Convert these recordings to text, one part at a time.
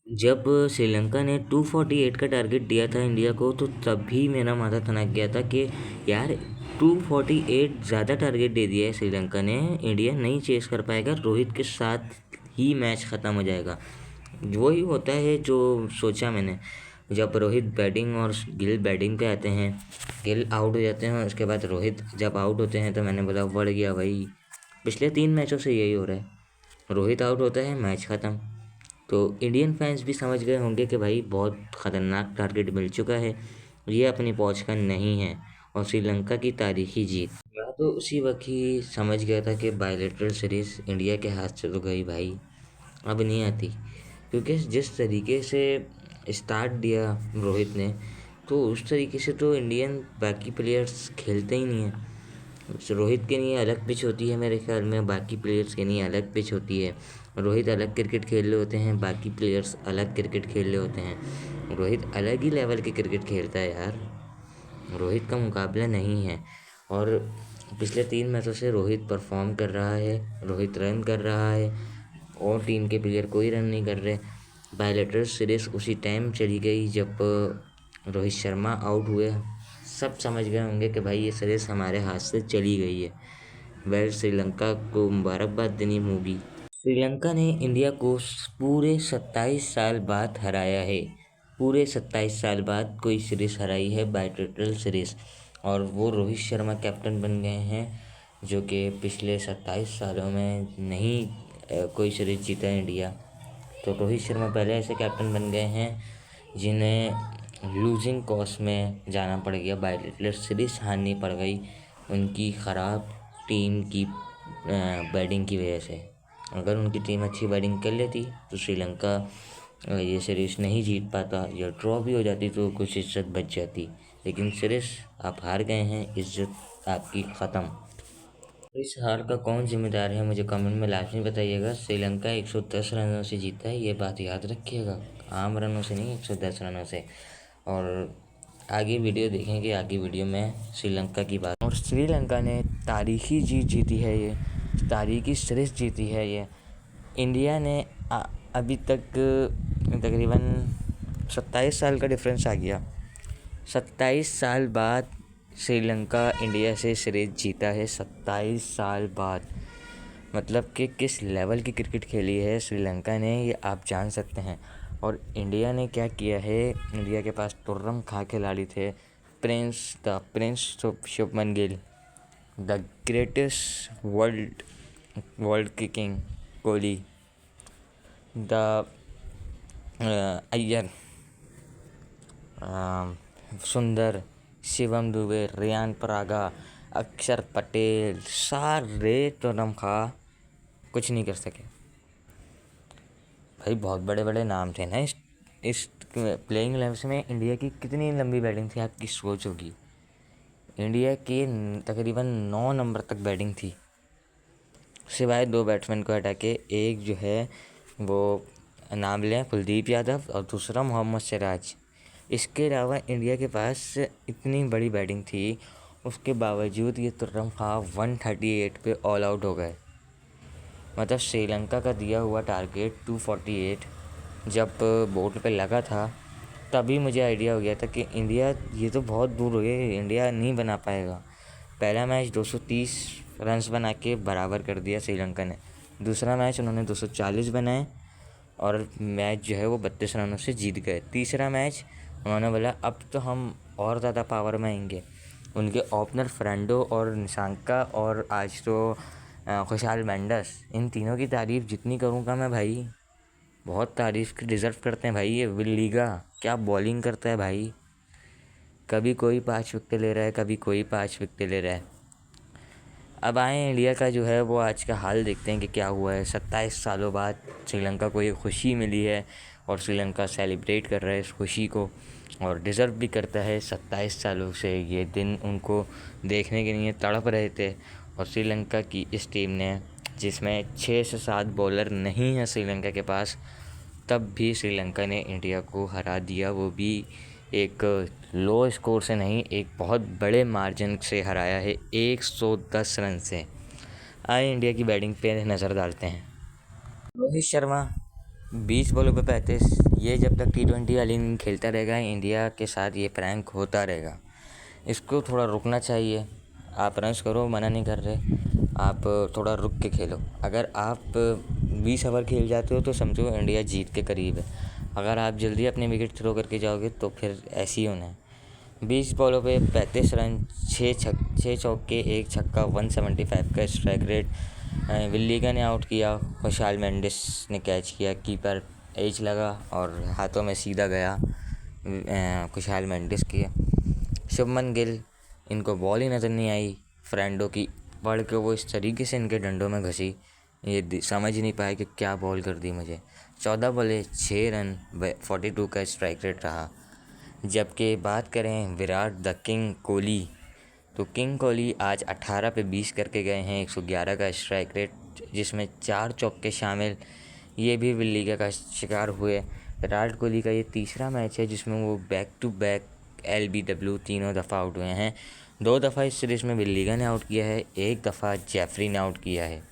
जब श्रीलंका ने 248 का टारगेट दिया था इंडिया को, तो तभी मेरा माथा ठनक गया था कि यार 248 ज़्यादा टारगेट दे दिया है श्रीलंका ने, इंडिया नहीं चेस कर पाएगा, रोहित के साथ ही मैच ख़त्म हो जाएगा। वही होता है जो सोचा मैंने। जब रोहित बैटिंग और गिल बैटिंग पे आते हैं, गिल आउट हो जाते हैं, उसके बाद रोहित जब आउट होते हैं तो मैंने बोला बढ़ गया भाई। पिछले 3 मैचों से यही हो रहा है, रोहित आउट होता है मैच ख़त्म। तो इंडियन फैंस भी समझ गए होंगे कि भाई बहुत ख़तरनाक टारगेट मिल चुका है, ये अपनी पहुंच का नहीं है, और श्रीलंका की तारीखी जीत। मैं तो उसी वक्त ही समझ गया था कि बायलेटरल सीरीज़ इंडिया के हाथ से तो गई भाई, अब नहीं आती। क्योंकि जिस तरीके से स्टार्ट दिया रोहित ने, तो उस तरीके से तो इंडियन बाकी प्लेयर्स खेलते ही नहीं हैं। रोहित के लिए अलग पिच होती है मेरे ख्याल में, बाकी प्लेयर्स के लिए अलग पिच होती है। रोहित अलग क्रिकेट खेल रहे होते हैं, बाकी प्लेयर्स अलग क्रिकेट खेल रहे होते हैं। रोहित अलग ही लेवल की क्रिकेट खेलता है यार, रोहित का मुकाबला नहीं है। और पिछले 3 मैचों से रोहित परफॉर्म कर रहा है, रोहित रन कर रहा है, और टीम के प्लेयर कोई रन नहीं कर रहे। बायलेटरल सीरीज उसी टाइम चली गई जब रोहित शर्मा आउट हुए। सब समझ गए होंगे कि भाई ये सीरीज हमारे हाथ से चली गई है। वह श्रीलंका को मुबारकबाद देनी होगी। श्रीलंका ने इंडिया को पूरे 27 साल बाद हराया है। पूरे 27 साल बाद कोई सीरीज हराई है, बायलेटरल सीरीज। और वो रोहित शर्मा कैप्टन बन गए हैं, जो कि पिछले 27 सालों में नहीं कोई सीरीज जीता इंडिया। तो रोहित शर्मा पहले ऐसे कैप्टन बन गए हैं जिन्हें लूजिंग कॉज में जाना पड़ गया, बायलेटरल सीरीज हारनी पड़ गई उनकी ख़राब टीम की बैटिंग की वजह से। अगर उनकी टीम अच्छी बैटिंग कर लेती तो श्रीलंका ये सीरीज नहीं जीत पाता, या ड्रॉ भी हो जाती तो कुछ इज्जत बच जाती। लेकिन सीरीज आप हार गए हैं, इज्जत आपकी ख़त्म। इस हार का कौन जिम्मेदार है मुझे कमेंट में लाजमी बताइएगा। श्रीलंका 110 रनों से जीता है, ये बात याद रखिएगा, आम रनों से नहीं, 110 रनों से। और आगे वीडियो देखेंगे, आगे वीडियो में श्रीलंका की बात। और श्रीलंका ने तारीखी जीत जीती है, ये तारीखी सीरीज जीती है ये। इंडिया ने अभी तक तकरीबन 27 साल का डिफरेंस आ गया। 27 साल बाद श्रीलंका इंडिया से सीरीज जीता है, 27 साल बाद। मतलब कि किस लेवल की क्रिकेट खेली है श्रीलंका ने, ये आप जान सकते हैं। और इंडिया ने क्या किया है, इंडिया के पास तुर्रम खा खिलाड़ी थे, Prince Shubman Gill, the greatest world की किंग कोहली, द अय्यर, सुंदर, शिवम दुबे, रियान परागा, अक्षर पटेल, सारे तुर्रम खा कुछ नहीं कर सके भाई। बहुत बड़े बड़े नाम थे ना इस प्लेइंग 11 में। इंडिया की कितनी लंबी बैटिंग थी आपकी सोच होगी। इंडिया की तकरीबन 9 नंबर तक बैटिंग थी, सिवाय 2 बैट्समैन को हटा के। एक जो है वो नाम लें कुलदीप यादव, और दूसरा मोहम्मद सिराज। इसके अलावा इंडिया के पास इतनी बड़ी बैटिंग थी, उसके बावजूद ये तुर्रम खा 138 पे ऑल आउट हो गए। मतलब श्रीलंका का दिया हुआ टारगेट 248 जब बोर्ड पे लगा था, तभी मुझे आइडिया हो गया था कि इंडिया ये तो बहुत दूर हो गया, इंडिया नहीं बना पाएगा। पहला मैच 230 रन्स बना के बराबर कर दिया श्रीलंका ने। दूसरा मैच उन्होंने 240 बनाए, और मैच जो है वो 32 रनों से जीत गए। तीसरा मैच उन्होंने बोला अब तो हम और ज़्यादा पावर में आएंगे। उनके ओपनर फ्रेंडो और निशांका, और आज तो खुशहाल मेंडस, इन तीनों की तारीफ़ जितनी करूँगा मैं भाई, बहुत तारीफ़ की डिज़र्व करते हैं भाई। ये विल लीगा क्या बॉलिंग करता है भाई, कभी कोई 5 विकेट ले रहा है, कभी कोई 5 विकेट ले रहा है। अब आए इंडिया का जो है वो आज का हाल देखते हैं कि क्या हुआ है। 27 सालों बाद श्रीलंका को ये खुशी मिली है, और श्रीलंका सेलिब्रेट कर रहा है इस खुशी को, और डिज़र्व भी करता है। 27 सालों से ये दिन उनको देखने के लिए तड़प रहे थे। और श्रीलंका की इस टीम ने, जिसमें 6 से 7 बॉलर नहीं हैं श्रीलंका के पास, तब भी श्रीलंका ने इंडिया को हरा दिया, वो भी एक लो स्कोर से नहीं, एक बहुत बड़े मार्जिन से हराया है, 110 रन से। आए इंडिया की बैटिंग पे नज़र डालते हैं। रोहित शर्मा 20 बॉलों पे 35। ये जब तक T20 वाली इनिंग खेलता रहेगा इंडिया के साथ ये प्रैंक होता रहेगा। इसको थोड़ा रुकना चाहिए। आप रन्स करो, मना नहीं कर रहे, आप थोड़ा रुक के खेलो। अगर आप 20 ओवर खेल जाते हो तो समझो इंडिया जीत के करीब है। अगर आप जल्दी अपने विकेट थ्रो करके जाओगे तो फिर ऐसे ही होना है। 20 बॉलों पे 35 रन, 6 चौके 1 छक्का, 175 का स्ट्राइक रेट। विल्लीगा ने आउट किया, खुशहाल मेंडिस ने कैच किया, कीपर एज लगा और हाथों में सीधा गया खुशहाल मेंडिस के। शुभमन गिल, इनको बॉल ही नज़र नहीं आई फ्रेंडो की, पढ़ के वो इस तरीके से इनके डंडों में घसी, ये समझ ही नहीं पाए कि क्या बॉल कर दी मुझे। 14 बॉले 6 रन, 42 का स्ट्राइक रेट रहा। जबकि बात करें विराट द किंग कोहली, तो किंग कोहली आज 18 पे 20 करके गए हैं, 111 का स्ट्राइक रेट, जिसमें 4 चौके शामिल। ये भी विल्लीगा का शिकार हुए। विराट कोहली का ये तीसरा मैच है जिसमें वो बैक टू बैक LBW तीनों दफ़ा आउट हुए हैं। 2 दफ़ा इस सीरीज़ में विल्लीगा ने आउट किया है, 1 दफ़ा जेफरी ने आउट किया है।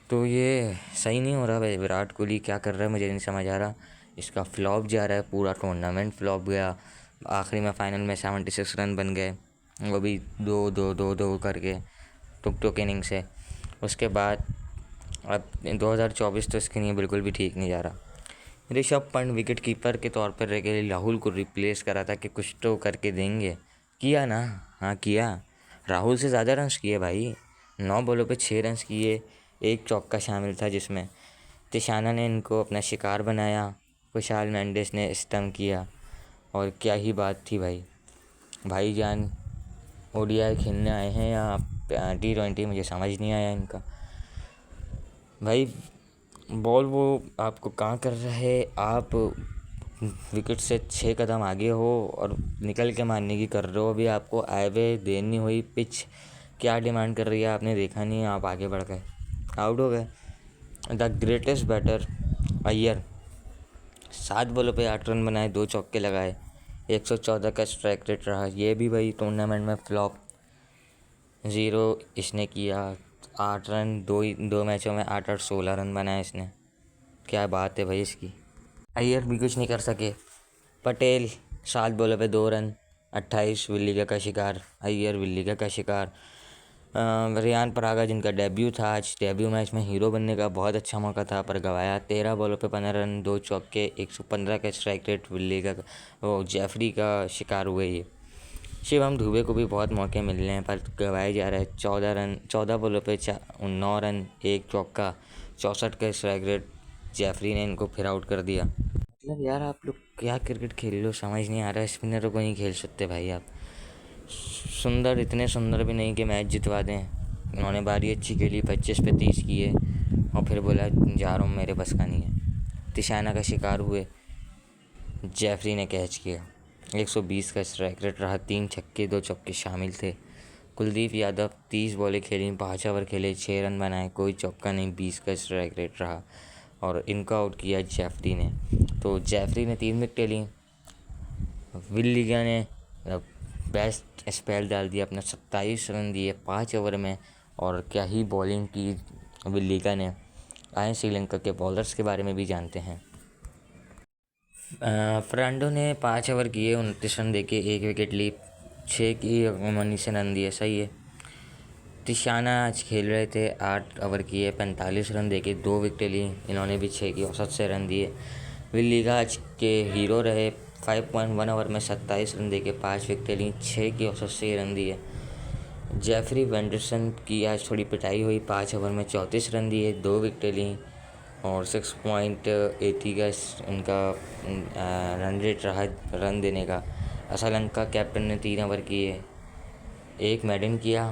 तो ये सही नहीं हो रहा भाई, विराट कोहली क्या कर रहा है मुझे नहीं समझ आ रहा। इसका फ्लॉप जा रहा है, पूरा टूर्नामेंट फ्लॉप गया। आखिरी में फ़ाइनल में 76 रन बन गए, वो भी 2-2 करके टुक इनिंग से। उसके बाद अब 2024 तो इसके लिए बिल्कुल भी ठीक नहीं जा रहा। ऋषभ पंत विकेट कीपर के तौर पर रह गए, राहुल को रिप्लेस करा था कि कुछ तो करके देंगे, किया ना। हाँ किया, राहुल से ज़्यादा रन्स किए भाई। 9 बॉलों पे 6 रन्स किए, 1 चौका शामिल था जिसमें। तिशाना ने इनको अपना शिकार बनाया, खुशहाल मेंडिस ने स्टंप किया, और क्या ही बात थी भाईजान ODI खेलने आए हैं या T20, मुझे समझ नहीं आया इनका। भाई बॉल वो आपको कहाँ कर रहा है, आप विकेट से 6 कदम आगे हो और निकल के मारने की कर रहे हो। अभी आपको हाईवे देनी हुई, पिच क्या डिमांड कर रही है आपने देखा नहीं है, आप आगे बढ़ गए, आउट हो गए। द ग्रेटेस्ट बैटर अय्यर, 7 बॉलों पे 8 रन बनाए, 2 चौके लगाए, 114 का स्ट्राइक रेट रहा। ये भी भाई टूर्नामेंट में फ्लॉप, 0 इसने किया। 8 रन, दो मैचों में 8-8 16 रन बनाए इसने, क्या बात है भाई इसकी। अय्यर भी कुछ नहीं कर सके। पटेल 7 बॉलों पे 2 रन, 28, विल्लीगा का शिकार। अय्यर विल्लीगा का शिकार। रियान परागा जिनका डेब्यू था आज, डेब्यू मैच में हीरो बनने का बहुत अच्छा मौका था पर गवाया। 13 बॉलों पे 15 रन, 2 चौके, 115 का स्ट्राइक रेट। विल्लीगा वो जेफरी का शिकार हुए ये। शिवम दुबे को भी बहुत मौके मिल रहे हैं पर गवाए जा रहे हैं। 14 बॉलों पे 9 रन, 1 चौका, 64 का स्ट्राइक रेट। जेफरी ने इनको फिर आउट कर दिया। मतलब यार आप लोग क्या क्रिकेट खेल लो समझ नहीं आ रहा है। स्पिनरों को नहीं खेल सकते भाई आप। सुंदर, इतने सुंदर भी नहीं कि मैच जितवा दें। उन्होंने बारी अच्छी खेली, 25 पे 30 किए और फिर बोला जा रहा हूँ, मेरे बस का नहीं है। तिशाना का शिकार हुए, जेफरी ने कैच किया। 120 का स्ट्राइक रेट रहा, 3 छक्के 2 चौके शामिल थे। कुलदीप यादव 30 बॉलें खेली, 5 ओवर खेले, 6 रन बनाए, कोई चौका नहीं, 20 का स्ट्राइक रेट रहा और इनको आउट किया जेफरी ने। तो जेफरी ने 3 विकेटें ली। विल्लीगा ने बेस्ट स्पेल डाल दिया अपना, 27 रन दिए 5 ओवर में, और क्या ही बॉलिंग की विल्लीगा ने। आए श्रीलंका के बॉलर्स के बारे में भी जानते हैं। फर्नांडो ने 5 ओवर किए, 29 रन देके 1 विकेट ली, 6 की 19 रन दिए, सही है। तिशाना आज खेल रहे थे, 8 ओवर किए, 45 रन देके 2 विकेटें ली, इन्होंने भी 6 की औसत से रन दिए। विल्लीगा आज के हीरो रहे, 5.1 ओवर में 27 रन देके 5 विकेटें ली, 6 की औसत से रन दिए। जेफरी वेंडरसन की आज थोड़ी पिटाई हुई, 5 ओवर में 34 रन दिए, 2 विकेटें ली और 6.80 का इनका रन रेट रहा रन देने का। श्रीलंका कैप्टन ने 3 ओवर किए, 1 मेडन किया,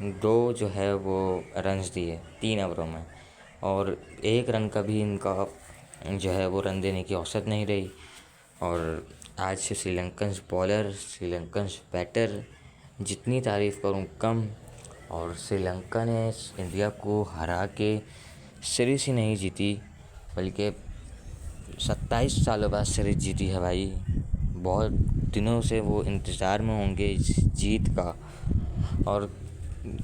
2 जो है वो रन्स दिए 3 ओवरों में, और 1 रन का भी इनका जो है वो रन देने की औसत नहीं रही। और आज से श्रीलंकन बॉलर, श्रीलंकन बैटर, जितनी तारीफ़ करूँ कम। और श्रीलंका ने इंडिया को हरा के सीरीज़ ही नहीं जीती, बल्कि 27 सालों बाद सीरीज़ जीती है भाई। बहुत दिनों से वो इंतज़ार में होंगे इस जीत का। और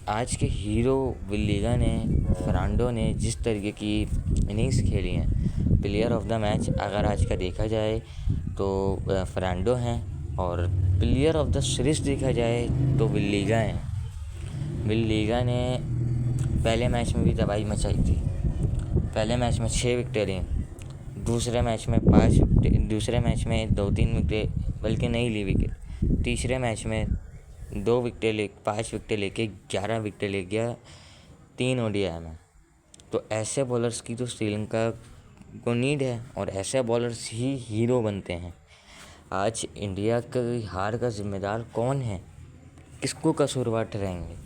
आज के हीरो विल्लीगा ने, फर्नांडो ने जिस तरीके की इनिंग्स खेली हैं, प्लेयर ऑफ द मैच अगर आज का देखा जाए तो फर्नांडो हैं, और प्लेयर ऑफ द सीरीज़ देखा जाए तो विल्लीगा हैं। विल्लीगा ने पहले मैच में भी तबाही मचाई थी। पहले मैच में 6 विकेटें लीं, दूसरे मैच में 2-3 विकेटें बल्कि नहीं ली विकेट, तीसरे मैच में 5 विकेटें लेके 11 विकेटें ले गया 3 ODI में। तो ऐसे बॉलर्स की तो श्रीलंका को नीड है, और ऐसे बॉलर्स ही हीरो बनते हैं। आज इंडिया की हार का जिम्मेदार कौन है? किसको कसूरवार ठहराएंगे?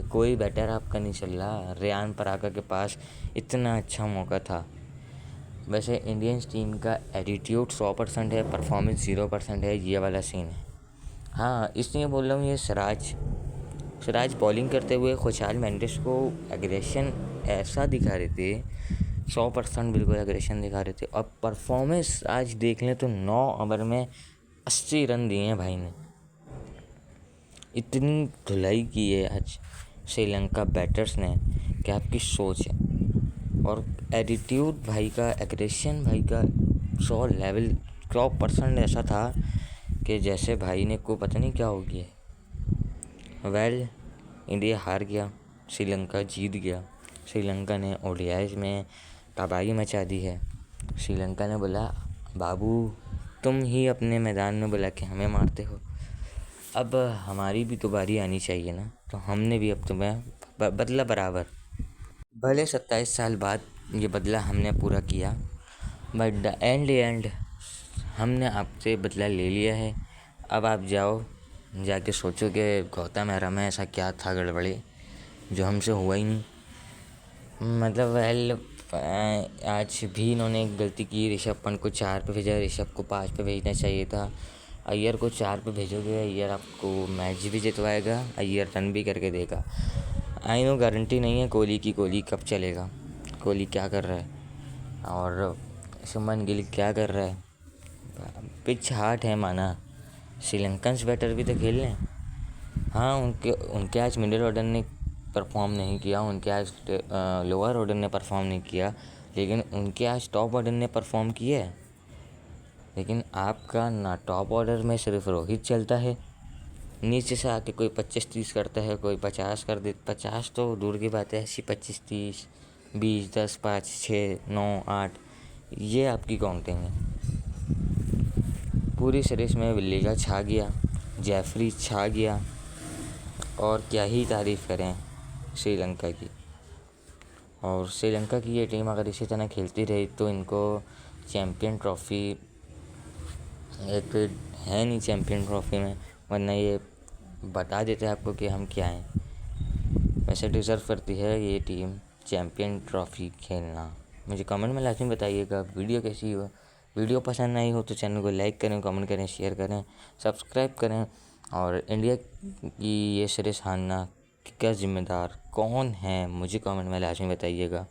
कोई बैटर आपका नहीं चल रहा। रियान पराग के पास इतना अच्छा मौका था। वैसे इंडियंस टीम का एटीट्यूड 100% है, परफॉर्मेंस 0% है, ये वाला सीन है। हाँ, इसलिए बोल रहा हूँ, ये सिराज बॉलिंग करते हुए खुशहाल मेंडिस को एग्रेशन ऐसा दिखा रहे थे, 100% बिल्कुल एग्रेशन दिखा रहे थे। और परफॉर्मेंस आज देख लें तो 9 ओवर में 80 रन दिए हैं भाई ने। इतनी धुलाई की है आज श्रीलंका बैटर्स ने कि आपकी सोच है। और एटीट्यूड भाई का, एग्रेशन भाई का 100% ऐसा था कि जैसे भाई ने को पता नहीं क्या हो गया। इंडिया हार गया, श्रीलंका जीत गया। श्रीलंका ने ODIs में तबाही मचा दी है। श्रीलंका ने बोला, बाबू तुम ही अपने मैदान में बुला के हमें मारते हो, अब हमारी भी तो बारी आनी चाहिए ना, तो हमने भी अब तुम्हें बदला बराबर। भले 27 साल बाद ये बदला हमने पूरा किया, बट द एंड हमने आपसे बदला ले लिया है। अब आप जाओ, जाके सोचो कि गौतम मेहरा में ऐसा क्या था गड़बड़ी जो हमसे हुआ ही नहीं। मतलब आज भी इन्होंने एक गलती की। ऋषभ पंत को 4 पे भेजा, ऋषभ को 5 पे भेजना चाहिए था। अय्यर को 4 पे भेजोगे, अय्यर आपको मैच भी जितवाएगा, अय्यर रन भी करके देगा। आई नो गारंटी नहीं है कोहली कब चलेगा, कोहली क्या कर रहा है और शुभमन गिल क्या कर रहा है। पिच हार्ड है माना, श्रीलंकन्स बैटर भी तो खेल रहे हैं। हाँ, उनके आज मिडिल ऑर्डर ने परफॉर्म नहीं किया, उनके आज लोअर ऑर्डर ने परफॉर्म नहीं किया, लेकिन उनके आज टॉप ऑर्डर ने परफॉर्म किया है। लेकिन आपका ना टॉप ऑर्डर में सिर्फ रोहित चलता है, नीचे से आके कोई 25-30 करता है, कोई 50 कर दे। 50 तो दूर की बात है, 80, 25, 30, 20, 10, 5, 6, 9, 8, ये आपकी काउंटिंग है। पूरी सीरीज में विल्लीगा छा गया, जेफरी छा गया, और क्या ही तारीफ़ करें श्रीलंका की। और श्रीलंका की ये टीम अगर इसी तरह खेलती रही तो इनको चैम्पियन ट्रॉफ़ी एक है नहीं चैम्पियन ट्रॉफ़ी में, वरना ये बता देते आपको कि हम क्या हैं। वैसे डिज़र्व करती है ये टीम चैम्पियन ट्रॉफ़ी खेलना। मुझे कमेंट में लाजमी बताइएगा वीडियो कैसी हो। वीडियो पसंद आई हो तो चैनल को लाइक करें, कमेंट करें, शेयर करें, सब्सक्राइब करें। और इंडिया की ये सीरीज़ हारना का ज़िम्मेदार कौन है मुझे कमेंट में लाजमी बताइएगा।